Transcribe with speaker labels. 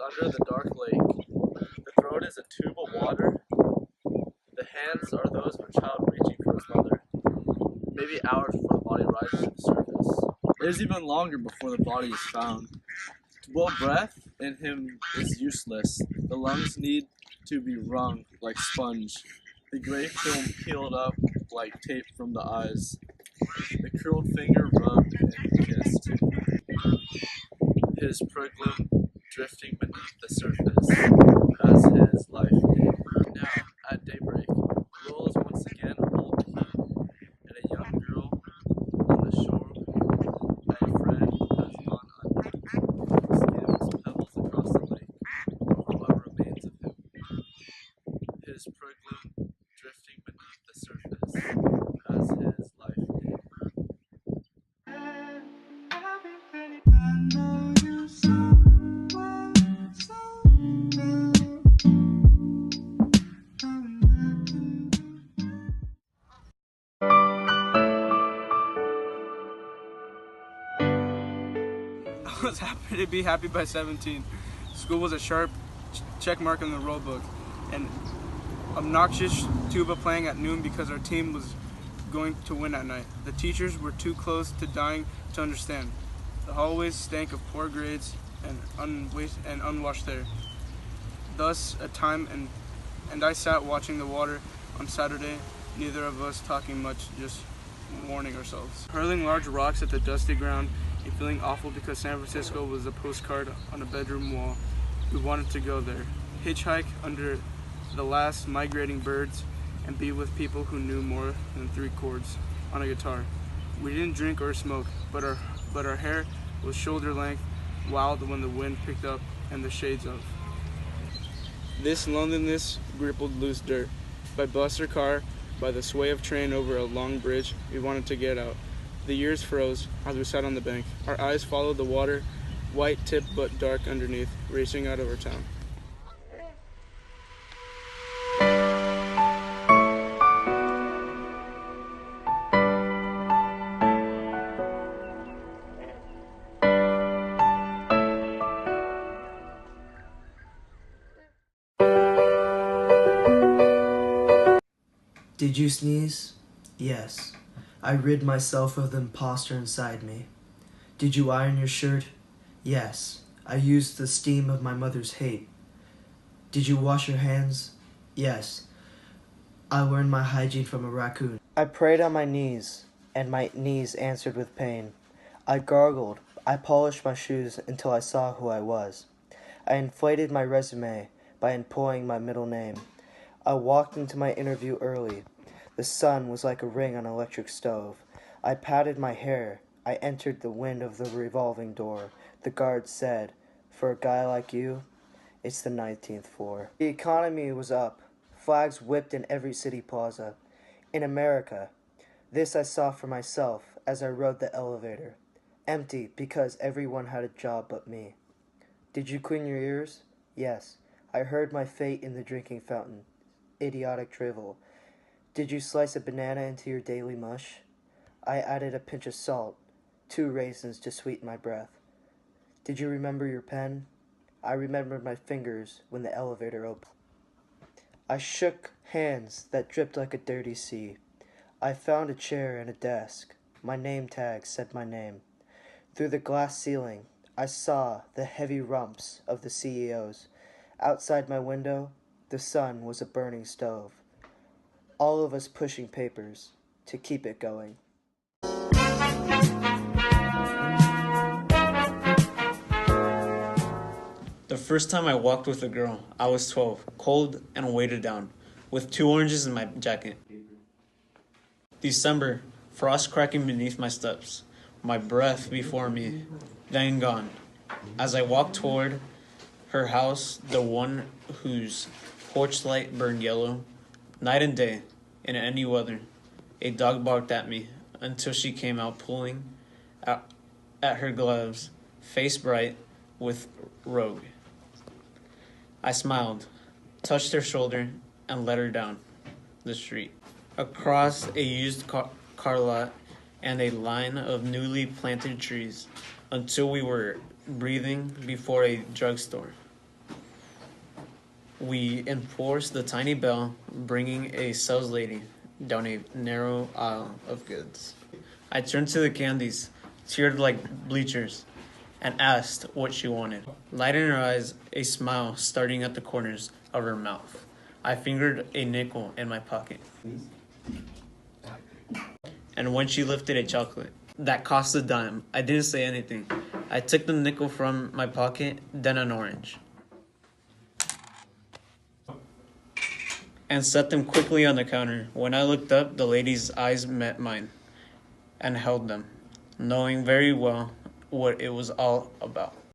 Speaker 1: under the dark lake. The throat is a tube of water. The hands are those of a child reaching for his mother. Maybe hours before the body rises to the surface. It is even longer before the body is found. To blow breath in him is useless. The lungs need to be wrung like sponge. The gray film peeled up like tape from the eyes. The curled finger rubbed and kissed. His prickling drifting beneath the surface as his life came. Now, at daybreak, the willows once again hold the heat, and a young girl on the shore of a friend has gone under, skims pebbles across the lake for what remains of him. His prickling drifting beneath the surface as his life came.
Speaker 2: I was happy to be happy by 17. School was a sharp check mark in the roll book, and obnoxious tuba playing at noon because our team was going to win at night. The teachers were too close to dying to understand. The hallways stank of poor grades and unwashed hair. Thus a time and I sat watching the water on Saturday, neither of us talking much, just warning ourselves. Hurling large rocks at the dusty ground and feeling awful because San Francisco was a postcard on a bedroom wall. We wanted to go there, hitchhike under the last migrating birds, and be with people who knew more than 3 chords on a guitar. We didn't drink or smoke, but our hair was shoulder length, wild when the wind picked up and the shades of. This loneliness rippled loose dirt. By bus or car, by the sway of train over a long bridge, we wanted to get out. The years froze as we sat on the bank. Our eyes followed the water, white tipped but dark underneath, racing out of our town.
Speaker 3: Did you sneeze? Yes. I rid myself of the imposter inside me. Did you iron your shirt? Yes. I used the steam of my mother's hate. Did you wash your hands? Yes. I learned my hygiene from a raccoon. I prayed on my knees, and my knees answered with pain. I gargled. I polished my shoes until I saw who I was. I inflated my resume by employing my middle name. I walked into my interview early. The sun was like a ring on an electric stove. I patted my hair. I entered the wind of the revolving door. The guard said, "For a guy like you, it's the 19th floor." The economy was up. Flags whipped in every city plaza. In America, this I saw for myself as I rode the elevator. Empty because everyone had a job but me. Did you clean your ears? Yes. I heard my fate in the drinking fountain. Idiotic drivel. Did you slice a banana into your daily mush? I added a pinch of salt, 2 raisins to sweeten my breath. Did you remember your pen? I remembered my fingers when the elevator opened. I shook hands that dripped like a dirty sea. I found a chair and a desk. My name tag said my name. Through the glass ceiling, I saw the heavy rumps of the CEOs. Outside my window, the sun was a burning stove. All of us pushing papers to keep it going.
Speaker 4: The first time I walked with a girl, I was 12, cold and weighted down, with 2 oranges in my jacket. December, frost cracking beneath my steps, my breath before me, then gone. As I walked toward her house, the one whose porch light burned yellow, night and day, in any weather, a dog barked at me until she came out pulling at her gloves, face bright with rogue. I smiled, touched her shoulder, and led her down the street, across a used car lot and a line of newly planted trees, until we were breathing before a drugstore. We enforced the tiny bell, bringing a sales lady down a narrow aisle of goods. I turned to the candies, tiered like bleachers, and asked what she wanted. Light in her eyes, a smile starting at the corners of her mouth. I fingered a nickel in my pocket. And when she lifted a chocolate that cost a dime, I didn't say anything. I took the nickel from my pocket, then an orange, and set them quickly on the counter. When I looked up, the lady's eyes met mine and held them, knowing very well what it was all about.